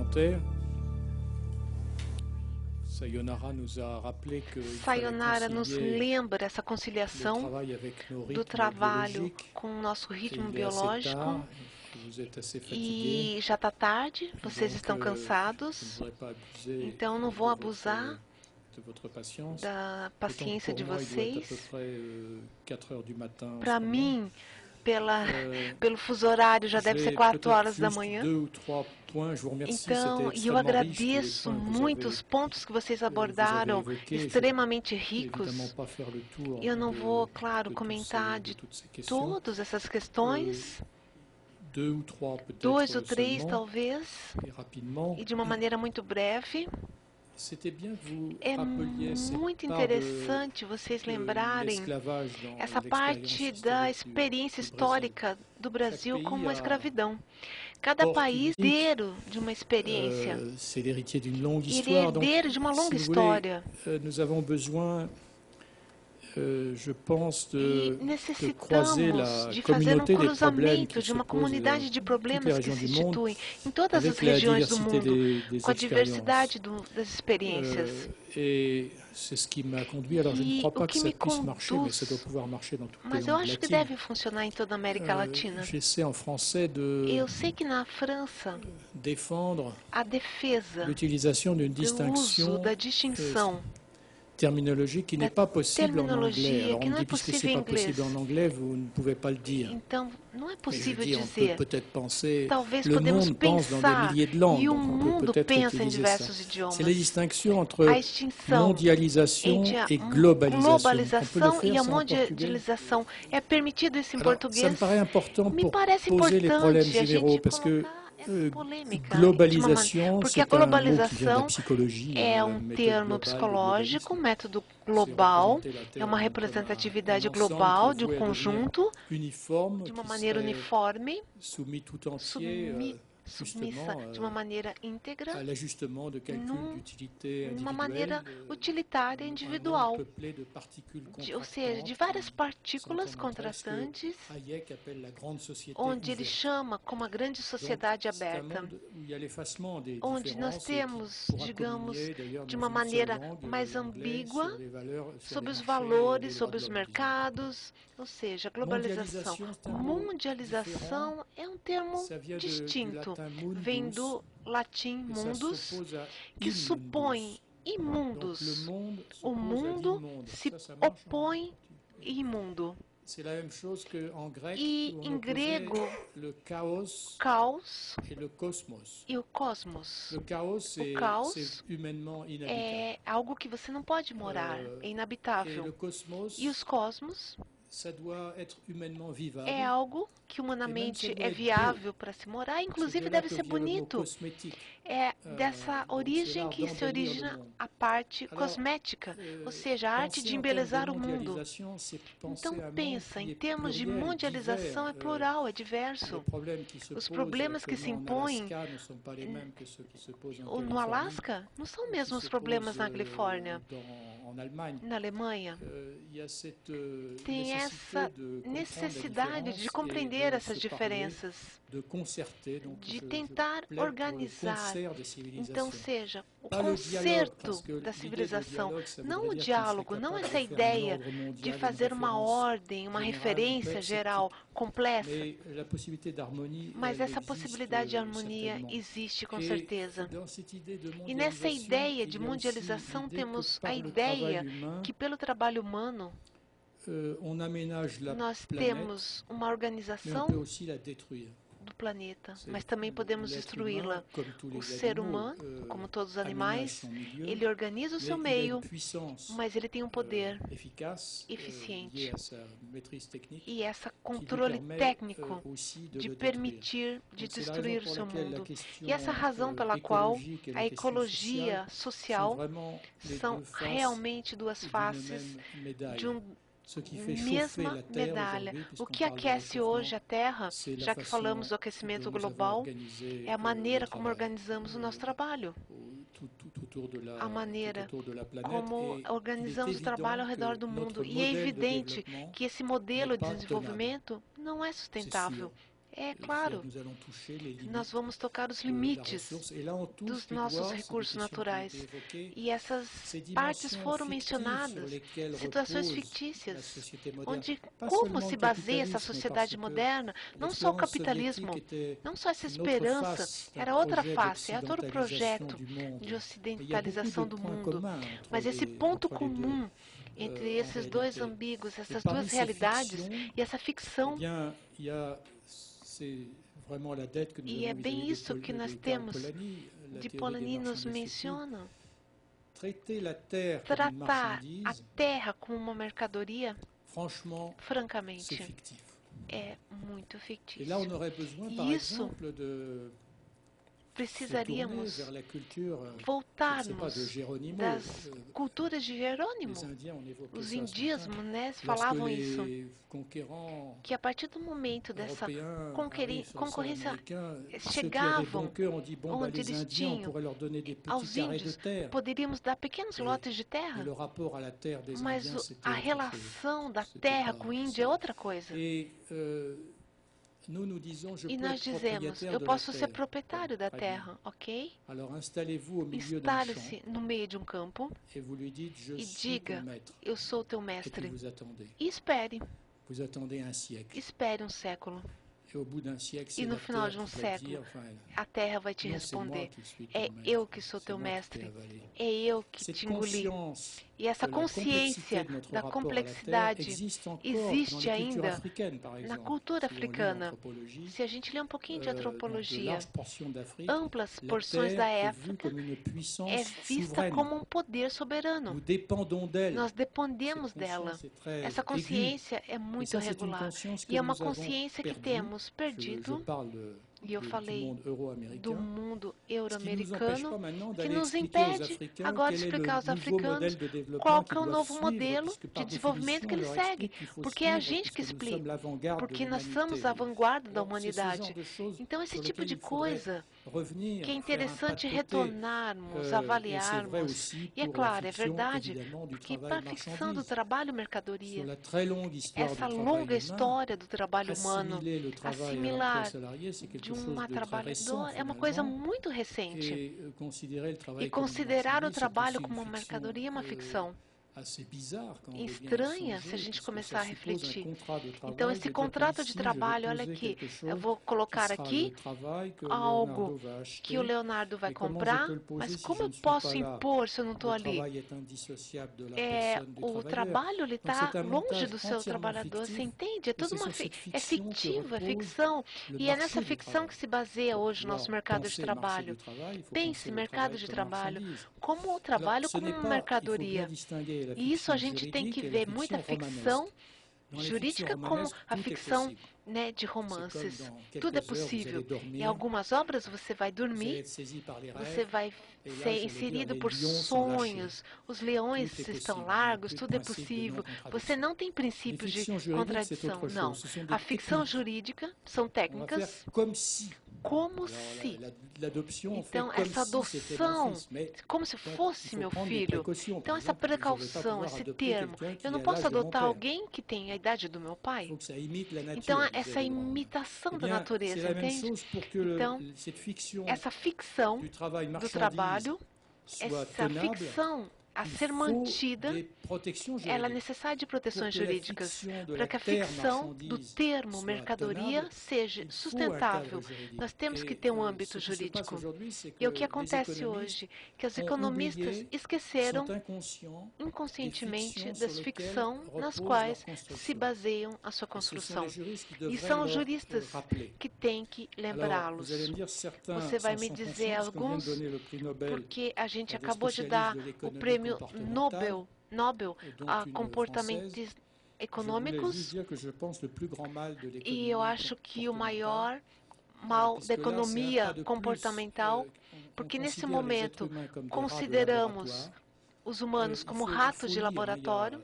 complémentaire. Sayonara nos lembra essa conciliação do trabalho com o nosso ritmo biológico. E já está tarde, vocês estão cansados, então não vou abusar da paciência de vocês. Para mim, pelo fuso horário, já deve ser 4 horas da manhã. Então, eu agradeço muito os pontos que vocês abordaram, extremamente ricos. Eu não vou, claro, comentar de todas essas questões. 2 ou 3, talvez, e de uma maneira muito breve. É muito interessante vocês lembrarem essa parte da experiência histórica do Brasil como a escravidão. Cada país é herdeiro de uma experiência. Ele é herdeiro de uma longa história. E necessitamos de fazer um cruzamento de uma comunidade de problemas que se instituem em todas as regiões do mundo, com a diversidade das experiências. E o que me conduz, mas eu acho que deve funcionar em toda a América Latina. Eu sei que na França, a defesa do uso da distinção terminologie qui n'est pas possible en anglais. Alors on me dit, puisque c'est pas possible en anglais, vous ne pouvez pas le dire. Então, não é possível dizer, dizer. Peut-être penser, Talvez le podemos monde pense dans des pensar milliers de langues, e o donc on mundo peut peut-être pensa em utiliser diversos ça. idiomas. C'est la distinction entre A extinção mondialisation entre et a globalisation. On peut le globalização faire e a ça en portugais. mondialização. É permitido isso em Alors, português? ça me paraît important Me pour parece poser les problèmes importante a généraux, gente parce que colocar essa polêmica globalisation, porque a c'est un mot qui vient de la globalização psychologie. é méthode termo globale, psicológico, globalisme. método global, représenter la Terre é uma comme representatividade un global ensemble de voué à devenir conjunto, uniforme, de uma qui maneira serait uniforme, soumis tout entier submissa de uma maneira íntegra, à l'ajustement de calcul d'utilité de uma maneira individuelle, utilitária individual, peuplé de particules ou seja, de contractantes, várias partículas são contrastes que contrastantes, Hayek appelle la grande société onde ele ouverte. chama como a grande sociedade Donc, c'est un aberta, monde où il y a l'effacement des onde nós différences et qui temos, pourra digamos, culminer, d'ailleurs, de dans uma une maneira seule langue, mais l'anglais, ambígua sur les valeurs, sur sobre les os marchés, valores, les droits sobre de os l'homme, disons. mercados, ou seja, globalização. Mondialisation, c'est un mot Mundialização é um termo Ça vient du distinto, latin vem mundus, do latim et ça mundus, s'oppose à que il supõe mundus. Donc, imundos. le monde O s'oppose à mundo l'immonde. se Ça marche, hein? opõe imundo. C'est la même chose qu'en grec, E où on em opposait grego, le chaos caos et le cosmos. e o cosmos. Le chaos, c'est humainement inhabitable. É algo que você não pode morar, é Et le inabitável. cosmos, E os cosmos ça doit être humainement vivable. é algo que humanamente é viável para se morar, C'est inclusive de là deve que ser vient le mot bonito. cosmétique. É dessa donc origem c'est que l'art se d'embellir origina le monde. a parte Alors, cosmética, ou seja, a arte de penser en embelezar termes o de mundo. mondialisation, c'est penser Então un monde pensa, qui em est termos de pluriel, mundialização é divers. plural, é diverso. Les problèmes qui se Os posent problemas que se actuellement en impõem Alaska ne sont pas les mêmes que ceux qui se posent en no Californie, Alasca não são qui mesmo os se problemas posent, na Califórnia, en Allemagne. na Alemanha. Il y a cette Tem essa necessidade de compreender essas diferenças, de concerter, donc de je tentar plaide pour le organizar. concert des civilisations. Então, seja o Pas le dialogue, concerto parce que da l'idée de civilização, dialogue, ça não voudrait o dire diálogo, qu'on serait não capable essa de faire un ideia ordre mondial, de une fazer uma référence ordem, uma générale, referência complexe, geral complexa. Mais la possibilité d'harmonie, Mas elle essa existe, possibilidade de harmonia certainement. existe com Et certeza. dans cette idée de E nessa mondialisation, ideia il de y a aussi mundialização l'idée que temos par a le ideia travail humain, que pelo trabalho humano on aménage la nós planète, temos uma mais on organização peut aussi la détruire. do planeta, C'est mas também podemos l'être destruí-la. humain, comme tous O les ser animaux, humano, como todos os aménage animais, son milieu, ele organiza o seu mais il a meio, une puissance mas ele tem um poder efficace, eficiente. liée à sa maîtrise technique, e esse qui lui controle permet, técnico aussi de de le détruire. permitir, de Donc, c'est la destruir o raison seu pour laquelle la mundo. question, E essa razão pela qual écologique et la a question ecologia sociale social sont vraiment les são deux faces realmente duas d'une faces même médaille. de Ce qui fait chauffer mesma la Terre medalha. aujourd'hui, O puisqu'on que parle de aquece hoje a réchauffement, Terra, c'est la já que façon falamos do aquecimento dont nous avons global, organisé, é a le maneira como travail, organizamos o nosso trabalho, tout autour de a maneira tout autour de la planète. como Et organizamos il o est trabalho ao évident redor do que mundo. notre E é modèle de evidente développement que esse modelo n'est de pas desenvolvimento não é sustentável. sûr. É claro, nós vamos tocar os limites dos nossos recursos naturais. E essas partes foram mencionadas, situações fictícias, onde como se baseia essa sociedade moderna, não só o capitalismo, não só essa esperança, era outra face, era todo o projeto de ocidentalização do mundo. Mas esse ponto comum entre esses dois ambíguos, essas duas realidades e essa ficção, e é bem isso que nós temos, de Polanyi nos menciona, tratar a terra como uma mercadoria, francamente, é muito fictício. E isso precisaríamos voltarmos das culturas de Jerônimo. Os indígenas, né, falavam isso, que a partir do momento dessa concorrência chegavam onde eles tinham aos índios, poderíamos dar pequenos lotes de terra, mas a relação da terra com o índio é outra coisa. E nós dizemos, eu posso ser proprietário da terra, ok? Instale-se no meio de um campo e diga, eu sou o teu mestre. E espere. Espere um século. E no final de um século, a terra vai te responder, é eu que sou teu mestre, é eu que te engoli. E essa consciência da complexidade existe ainda na cultura africana. Se a gente lê um pouquinho de antropologia, amplas porções da África é vista como um poder soberano. Nós dependemos dela. Essa consciência é muito regular. E é uma consciência que temos perdido. E eu falei do mundo euro-americano, que nos impede agora de explicar aos africanos qual que é o novo modelo de desenvolvimento que eles seguem. Porque é a gente que explica, porque nós somos a vanguarda da humanidade. Então, esse tipo de coisa que é interessante retornarmos, avaliarmos. E é claro, é verdade, porque para a ficção do trabalho mercadoria, essa longa história do trabalho humano, assimilar de um trabalhador é uma coisa muito recente. E considerar o trabalho como uma mercadoria é uma ficção estranha se a gente começar a refletir. Então, esse contrato de trabalho, olha aqui, eu vou colocar aqui algo que o Leonardo vai comprar, mas como eu posso impor se eu não estou ali? O trabalho está longe do seu trabalhador, você entende? É tudo é fictivo, é ficção. E é nessa ficção que se baseia hoje o nosso mercado de trabalho. Pense, mercado de trabalho, como o trabalho como uma mercadoria. E isso a gente tem que ver muita ficção jurídica como a ficção, né, de romances. Tudo é possível. Em algumas obras você vai dormir, você vai ser inserido por sonhos, os leões estão largos, tudo é possível. Você não tem princípios de contradição, não. A ficção jurídica são técnicas como se. Então, essa adoção, como se fosse meu filho. Então, essa precaução, esse termo, eu não posso adotar alguém que tem a idade do meu pai. Então, essa imitação da natureza, entende? Então, essa ficção do trabalho, essa ficção a ser mantida, ela é necessária de proteções jurídicas para que a ficção do termo mercadoria seja sustentável. Nós temos que ter um âmbito jurídico. E o que acontece hoje? Que os economistas esqueceram inconscientemente das ficções nas quais se baseiam a sua construção. E são os juristas que têm que lembrá-los. Você vai me dizer alguns, porque a gente acabou de dar o prêmio Nobel a comportamentos econômicos, e eu acho que o maior mal da economia comportamental, porque nesse momento consideramos os humanos como ratos de laboratório.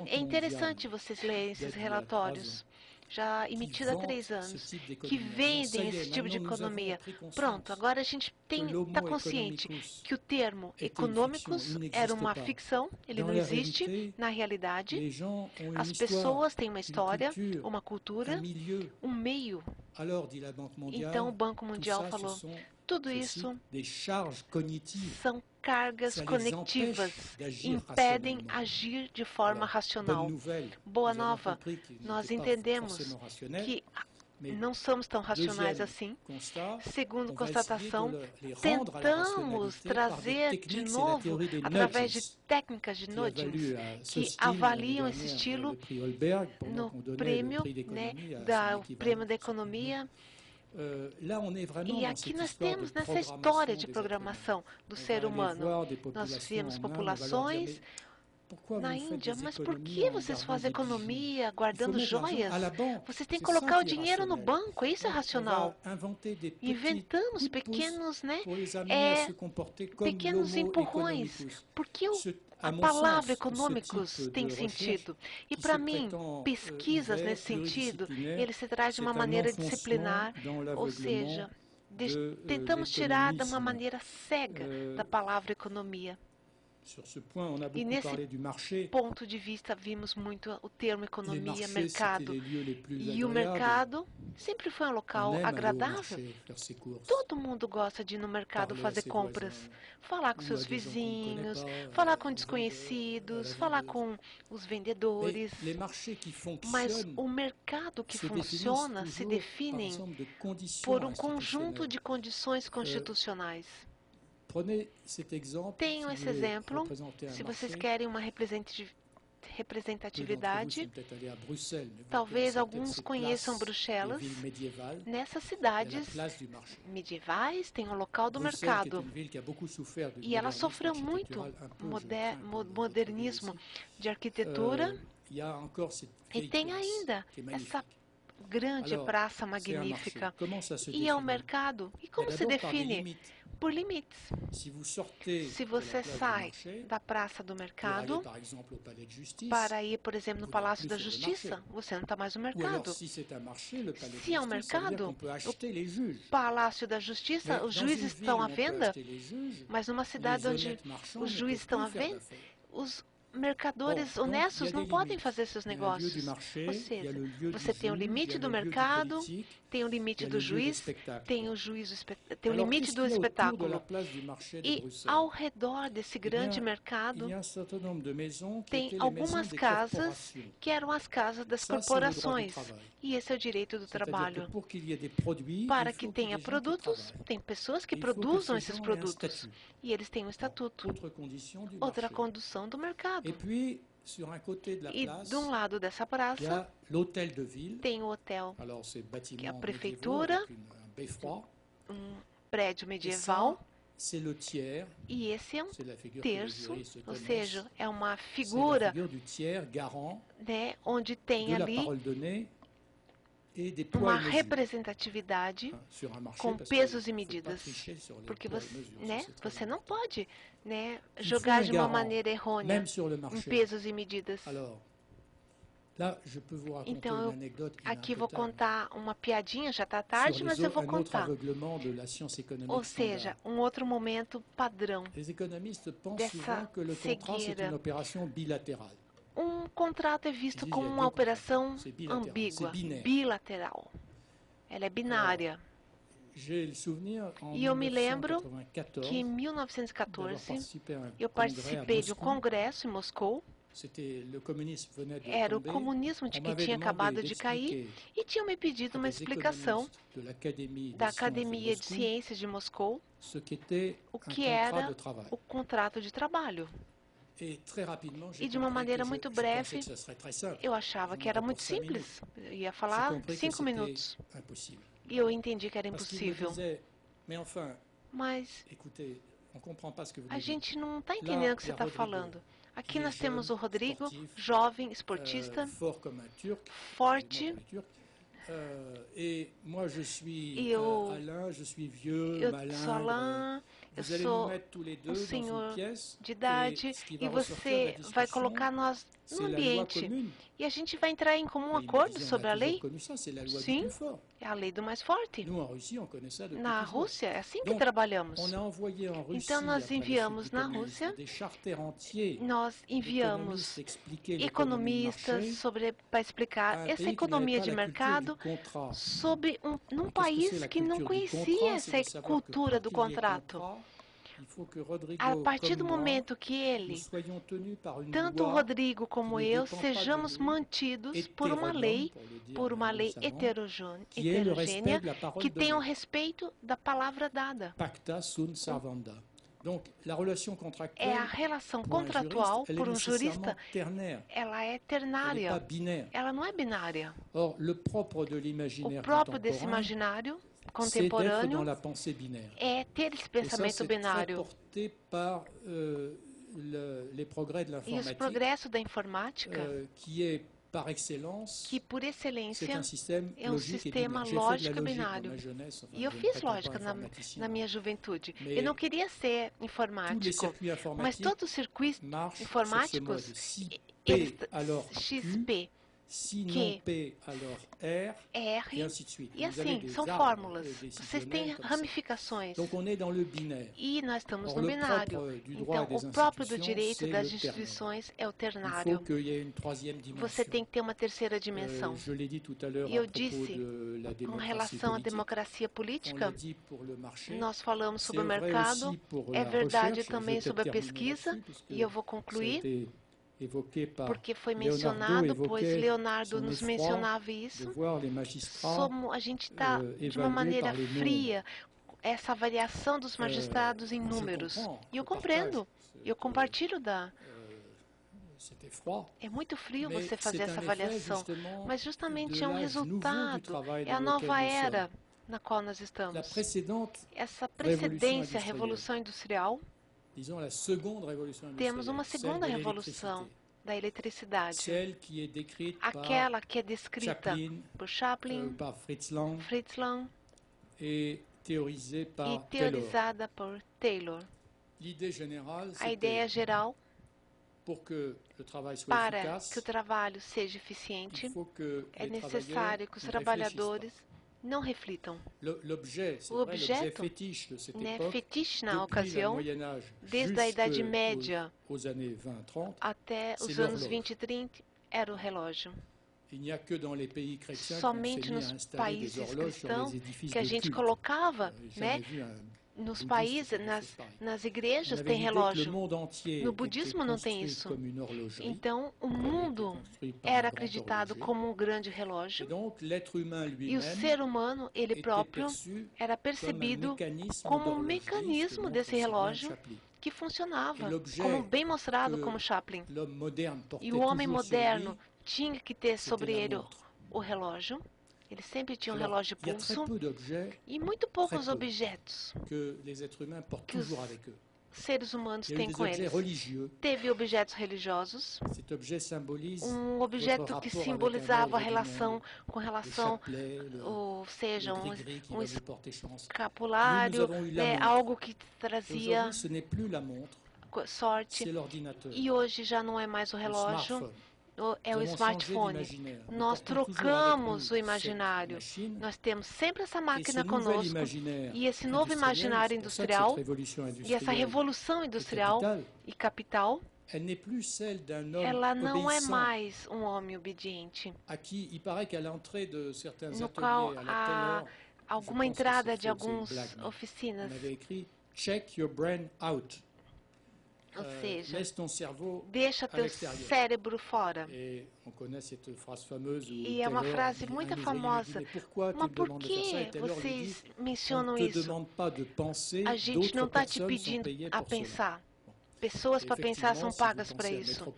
É interessante vocês lerem esses relatórios. já emitida há 3 anos, que vendem esse tipo de economia. Pronto, agora a gente está consciente que o termo econômicos era uma ficção, ele não existe na realidade. As pessoas têm uma história, uma cultura, um meio. Então o Banco Mundial falou, tudo isso são cargas cognitivas, impedem agir de forma racional. Boa nova, nós entendemos que não somos tão racionais assim. Segundo constatação, tentamos trazer de novo, através de técnicas de nudging, que avaliam esse estilo no prêmio, o prêmio da economia. E aqui nós temos nessa história de programação do ser humano. Nós vemos populações na Índia, mas por que vocês fazem economia guardando joias? Vocês têm que colocar o dinheiro no banco, isso é racional. Inventamos pequenos, pequenos empurrões. Por que a palavra econômicos tem sentido? E para mim, pesquisas nesse sentido, ele se traz de uma maneira disciplinar, ou seja, tentamos tirar de uma maneira cega da palavra economia. E nesse ponto de vista, vimos muito o termo economia, mercado. E o mercado sempre foi um local agradável. Todo mundo gosta de ir no mercado fazer compras, falar com seus vizinhos, falar com desconhecidos, falar com os vendedores. Mas o mercado que funciona se define por um conjunto de condições constitucionais. Tenho esse exemplo, se vocês querem uma representatividade, talvez alguns conheçam Bruxelas. Nessas cidades medievais tem o local do mercado. E ela sofreu muito modernismo de arquitetura. E tem ainda essa grande praça magnífica. E é o mercado. E como se define? Por limites. Se você sai da Praça do Mercado para ir, por exemplo, no Palácio da Justiça, você não está mais no mercado. Se é um mercado, o Palácio da Justiça, os juízes estão à venda, mas numa cidade onde os juízes estão à venda, os mercadores honestos não podem fazer seus negócios. Ou seja, você tem o limite do mercado, tem o limite do juiz, tem o limite do espetáculo. E ao redor desse grande mercado, tem algumas casas que eram as casas das corporações. E esse é o direito do trabalho. Para que tenha produtos, tem pessoas que produzam esses produtos. E eles têm um estatuto. Outra condição do mercado. E de um lado dessa praça tem o hotel, que é a prefeitura, um prédio medieval. E esse é um terço, ou seja, é uma figura onde tem ali uma representatividade com pesos e medidas, porque você não pode jogar de uma maneira errônea em pesos e medidas. Então, aqui vou contar uma piadinha, já está tarde, mas eu vou contar. Ou seja, um outro momento padrão dessa cegueira. Um contrato é visto como uma operação ambígua, bilateral. Ela é binária. E eu me lembro que em 1914 eu participei de um congresso em Moscou. Era o comunismo de que tinha acabado de cair e tinham me pedido uma explicação da Academia de Ciências de Moscou, o que era o contrato de trabalho. E de uma maneira muito breve, eu achava que era muito simples. Eu ia falar 5 minutos. E eu entendi que era impossível. Mas a gente não está entendendo o que você está falando. Aqui nós temos o Rodrigo, jovem, esportista, forte. E eu sou Alain, eu sou um senhor de idade, e você vai colocar nós no ambiente. E a gente vai entrar em comum acordo sobre a lei? Sim, é a lei do mais forte. Na Rússia, é assim que trabalhamos. Então, nós enviamos na Rússia, nós enviamos economistas para explicar essa economia de mercado sobre num país que não conhecia essa cultura do contrato. A partir do momento que ele, tanto o Rodrigo como eu, sejamos mantidos por uma lei heterogênea, que tenha o respeito da palavra dada. É a relação contratual, por um jurista, ela é ternária, ela não é binária. O próprio desse imaginário contemporâneo é ter esse pensamento binário. E os progressos da informática, que por excelência é um sistema lógico binário. E eu fiz lógica na minha juventude. Eu não queria ser informático, mas todos os circuitos informáticos, XP, Si non P, alors R, et ainsi de suite. E assim, são fórmulas. Vocês têm ramificações. Donc on est dans le binaire. E nós estamos no binário. Então, o próprio do direito das instituições é o ternário. Você tem que ter uma terceira dimensão. E eu disse, com relação à democracia política, nós falamos sobre o mercado, é verdade também sobre a pesquisa, e eu vou concluir, porque foi mencionado, pois Leonardo nos mencionava isso, a gente está de uma maneira fria, essa variação dos magistrados em números. E eu compreendo, eu compartilho É muito frio você fazer essa avaliação, mas justamente é um resultado, é a nova era na qual nós estamos. Essa precedência, a Revolução Industrial, temos uma segunda revolução da eletricidade, aquela que é descrita por Chaplin, Fritz Lang e teorizada por Taylor. A ideia geral, para que o trabalho seja eficiente, é necessário que os trabalhadores não reflitam. O objeto é fetiche na ocasião, desde a Idade Média até os anos 20 e 30, era o relógio. Somente nos países cristãos que a gente colocava, nos países, nas igrejas tem relógio. No budismo não tem isso. Então, o mundo era acreditado como um grande relógio e o ser humano, ele próprio, era percebido como um mecanismo desse relógio que funcionava, como bem mostrado como Chaplin. E o homem moderno tinha que ter sobre ele o relógio. Ele sempre tinha um relógio de pulso e muito poucos objetos que os seres humanos têm com eles. Teve objetos religiosos, um objeto que simbolizava a relação, ou seja, um escapulário, algo que trazia sorte. E hoje já não é mais o relógio, é o smartphone. Nós trocamos o imaginário. Nós temos sempre essa máquina conosco. E esse novo imaginário industrial, e essa revolução industrial e capital, ela não é mais um homem obediente, no qual há alguma entrada de algumas oficinas. Check your brain out. Ou seja, deixa teu cérebro fora. E é uma frase muito famosa. Mas por que vocês mencionam isso? A gente não está te pedindo a pensar. Pessoas para pensar são pagas para isso.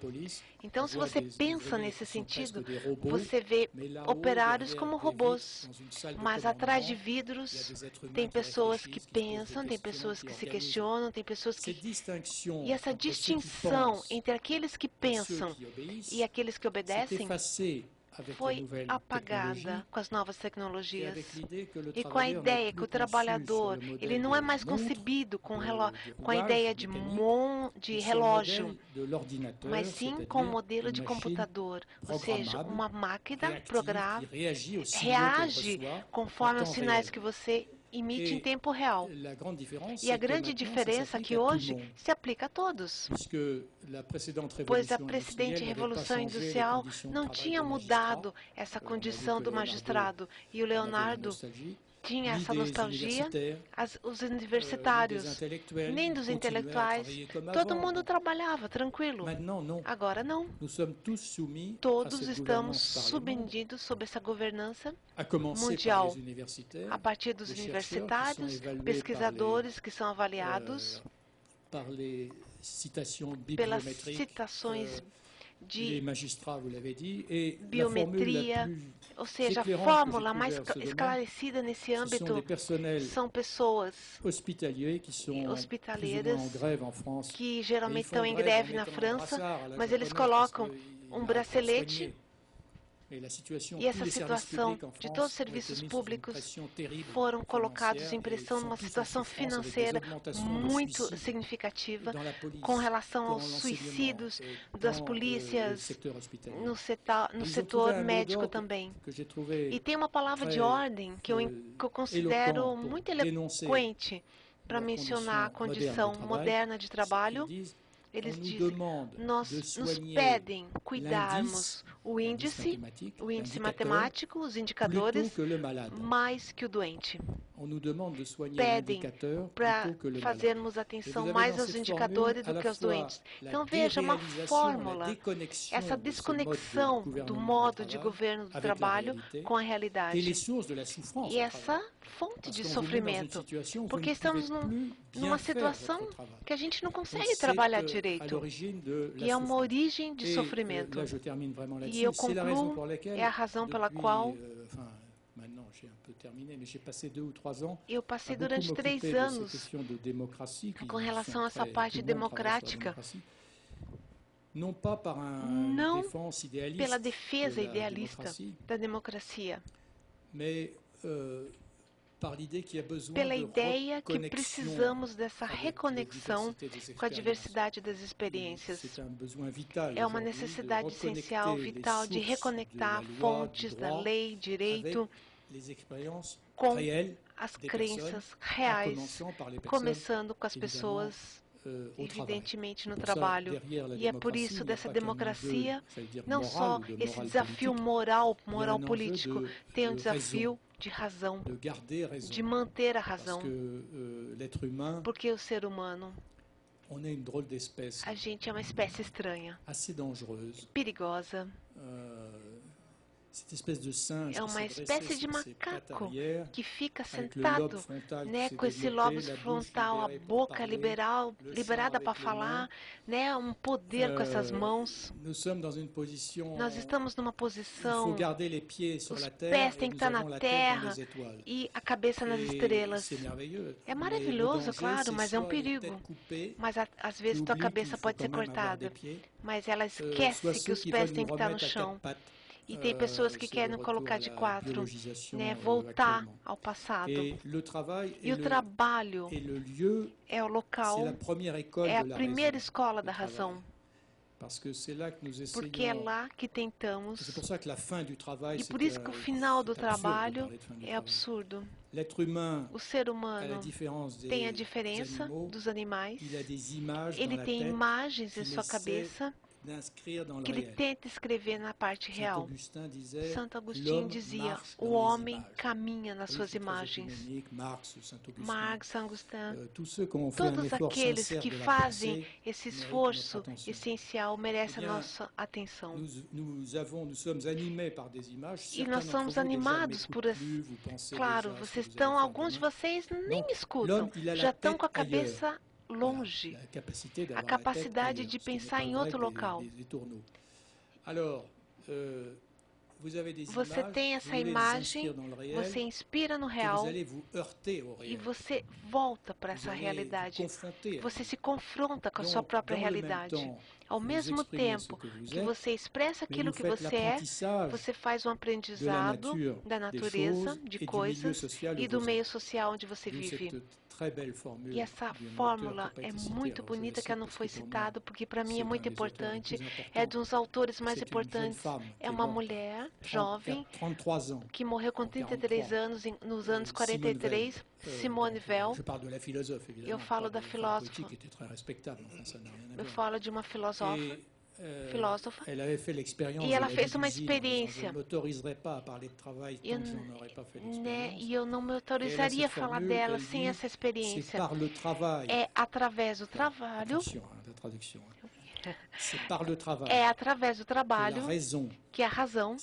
Então, se você pensa nesse sentido, você vê operários como robôs. Mas atrás de vidros tem pessoas que pensam, tem pessoas que se questionam, tem pessoas que... E essa distinção entre aqueles que pensam e aqueles que obedecem foi apagada com as novas tecnologias e com a ideia que o trabalhador ele não é mais concebido com a ideia de relógio, mas sim com o modelo de computador, ou seja, uma máquina programada reage conforme os sinais que você emite em tempo real. E a grande diferença é que hoje se aplica a todos, pois a precedente Revolução Industrial não tinha mudado essa condição do magistrado. E o Leonardo tinha essa nostalgia, os universitários, nem dos intelectuais, todo mundo trabalhava tranquilo. Agora não. Todos estamos submetidos sob essa governança mundial, a partir dos universitários, pesquisadores que são avaliados pelas citações de biometria, ou seja, a fórmula mais esclarecida nesse âmbito são pessoas hospitaleiras que geralmente estão em greve na França, mas eles colocam um bracelete. E essa situação de todos os serviços públicos foram colocados em pressão numa situação financeira muito significativa com relação aos suicídios das polícias no setor médico também. E tem uma palavra de ordem que eu considero muito eloquente para mencionar a condição moderna de trabalho. Eles dizem, nos pedem cuidarmos o índice matemático, os indicadores, mais que o doente. Pedem para fazermos atenção mais aos indicadores do que aos doentes. Então veja, uma fórmula, essa desconexão do modo de governo do trabalho com a realidade. E essa fonte de sofrimento, porque estamos numa situação que a gente não consegue trabalhar direito. E é uma origem de sofrimento. E eu concluo, é a razão pela qual eu passei durante 3 anos com relação a essa parte democrática, não pela defesa idealista da democracia, pela ideia que precisamos dessa reconexão com a diversidade das experiências. É uma necessidade essencial, vital, de reconectar fontes da lei, direito, com as crenças reais, começando com as pessoas, evidentemente, no trabalho. E é por isso dessa democracia, não só esse desafio moral político, tem um desafio de razão, de manter a razão, porque o ser humano, a gente é uma espécie estranha, perigosa. É uma espécie de macaco que fica sentado, né, com esse lobo frontal, a boca liberada para falar, né, um poder com essas mãos. Nós estamos numa posição, os pés têm que estar na terra e a cabeça nas estrelas. É maravilhoso, claro, mas é um perigo. Mas às vezes tua cabeça pode ser cortada, mas ela esquece que os pés têm que estar no chão. E tem pessoas que querem colocar de 4, né, voltar ao passado. E o trabalho é o local, é a primeira escola da razão. Porque é lá que tentamos. E por isso que o final do trabalho é absurdo. O ser humano tem a diferença dos animais. Ele tem imagens em sua cabeça que ele tenta escrever na parte real. Santo Agostinho dizia, o homem caminha nas suas imagens. Marx, Saint Augustin, todos aqueles que fazem esse esforço essencial merecem a nossa atenção. E nós somos animados por claro, alguns de vocês nem me escutam, já estão com a cabeça longe, a capacidade de pensar em outro local. você tem essa imagem, você inspira no real e você volta para essa realidade. Você se confronta com a sua própria realidade. Ao mesmo tempo que você expressa aquilo que você é, você faz um aprendizado da natureza, de coisas e do meio social onde você vive. E essa fórmula é muito bonita que ela não foi citada, porque para mim é muito importante. É dos autores mais importantes. É uma mulher jovem que morreu com 33 anos, nos anos 43, Simone Weil. Eu falo da filósofa. Eu falo de uma filósofa. E ela fez uma experiência. E eu não me autorizaria a falar dela sem essa experiência. É através do trabalho. É através do trabalho que a razão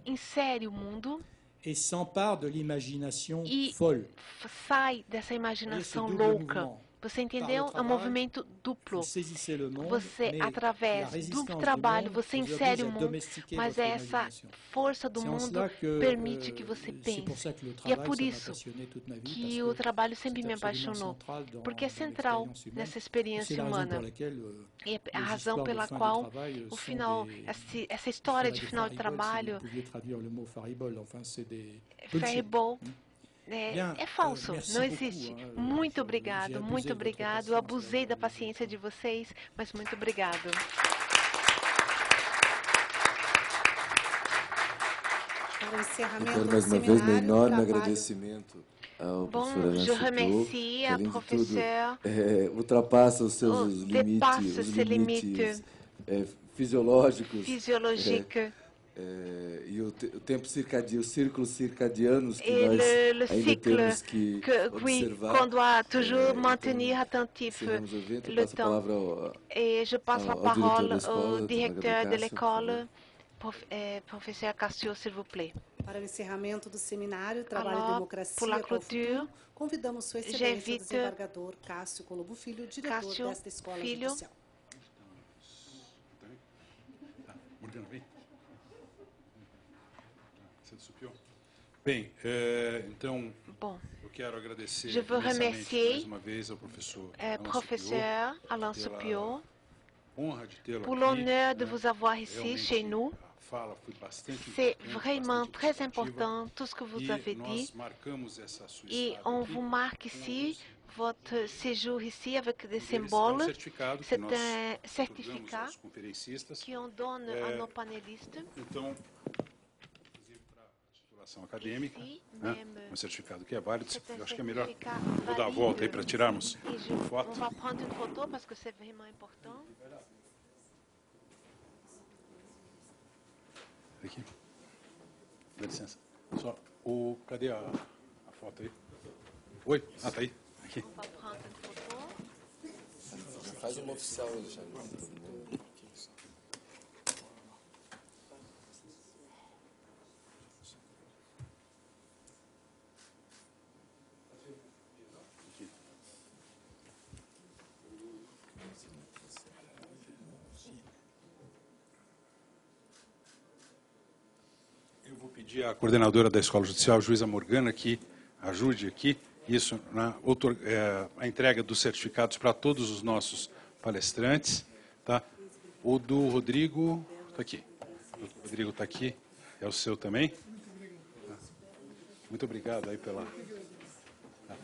insere o mundo e s'empare de l'imaginação folle. Sai dessa imaginação louca. Você entendeu? É um movimento duplo. Você, através do trabalho, você insere o mundo, mas essa força do mundo permite que você pense. E é por isso que o trabalho sempre me apaixonou, porque é central nessa experiência humana. E é a razão pela qual o final, essa história de final de trabalho, Faribol, é falso, não existe. Muito obrigado, muito obrigado. Eu abusei da paciência de vocês, mas muito obrigado. Quero mais uma vez meu enorme agradecimento ao professor Je remercie a professeur. Ultrapassa os seus limites fisiológicos. E o tempo circadiano, os círculos circadianos que nós ainda temos que observar. Qu'on doit toujours maintenir attentif le temps. Et je passe la parole au directeur de l'école, professeur Cassio, s'il vous plaît. Para o encerramento do seminário Trabalho e Democracia para o Futuro, convidamos Sua Excelência, o desembargador Cássio Colombo Filho, diretor desta escola judicial. Bem, então, eu quero agradecer mais uma vez ao professor Alain Supiot pour l'honneur de vous avoir ici chez nous. C'est vraiment très important tout ce que vous avez dit et on vous marque ici votre séjour ici avec des symboles. C'est un certificat qu'on donne à nos panélistes. Acadêmica, né? Um certificado que é válido. Eu acho que é melhor. Vou dar a volta aí para tirarmos foto. On va prendre une photo parce que c'est vraiment important. Aqui. Dá licença. Só cadê a foto aí? Oi? Ah, tá aí. Aqui. On va prendre une photo. Faz uma oficial, Alexandre. Pedir à coordenadora da Escola Judicial, a juíza Morgana, que ajude aqui isso na a entrega dos certificados para todos os nossos palestrantes. Tá? O do Rodrigo está aqui. O Rodrigo está aqui. É o seu também? Tá. Muito obrigado aí pela... Tá.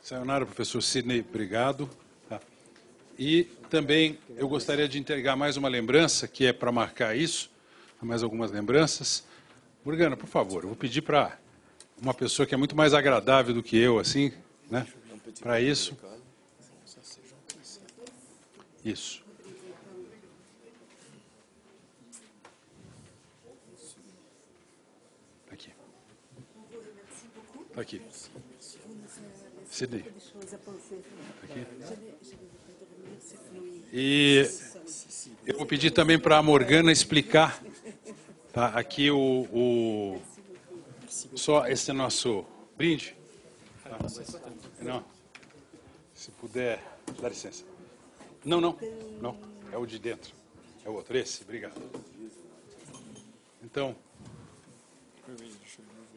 Sayonara, professor Sidney, obrigado. Tá. E também eu gostaria de entregar mais uma lembrança, que é para marcar isso. Mais algumas lembranças. Morgana, por favor, eu vou pedir para uma pessoa que é muito mais agradável do que eu, assim, né? Para isso. Isso. Aqui. Está aqui. Sidney. Aqui. E eu vou pedir também para a Morgana explicar, tá, aqui só esse nosso brinde. Tá? Não, se puder, dá licença. Não, é o de dentro. É o outro, esse, obrigado. Então,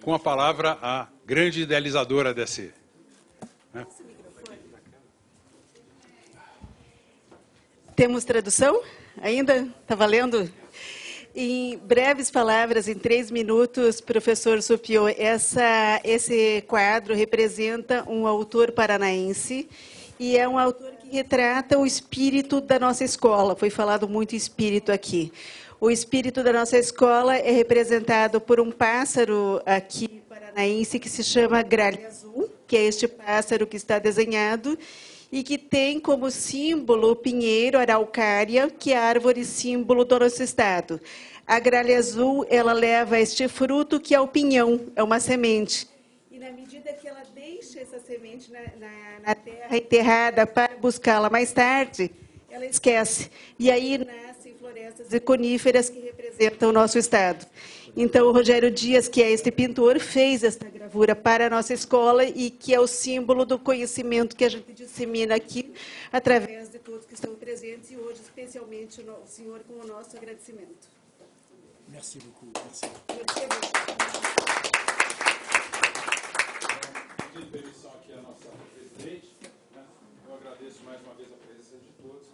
com a palavra, a grande idealizadora desse... Né? Temos tradução? Ainda? Está valendo? Em breves palavras, em 3 minutos, professor Supiô, esse quadro representa um autor paranaense e é um autor que retrata o espírito da nossa escola. Foi falado muito espírito aqui. O espírito da nossa escola é representado por um pássaro aqui paranaense que se chama gralha azul, que é este pássaro que está desenhado e que tem como símbolo o pinheiro, araucária, que é a árvore símbolo do nosso estado. A gralha azul, ela leva este fruto que é o pinhão, é uma semente. E na medida que ela deixa essa semente na terra enterrada para buscá-la mais tarde, ela esquece. E aí nascem florestas e coníferas que representam o nosso estado. Então, o Rogério Dias, que é este pintor, fez esta gravura para a nossa escola e que é o símbolo do conhecimento que a gente dissemina aqui através de todos que estão presentes e hoje, especialmente, o senhor, com o nosso agradecimento. Merci beaucoup. Merci. Pedindo permissão aqui à nossa presidente, né? Eu agradeço mais uma vez a presença de todos.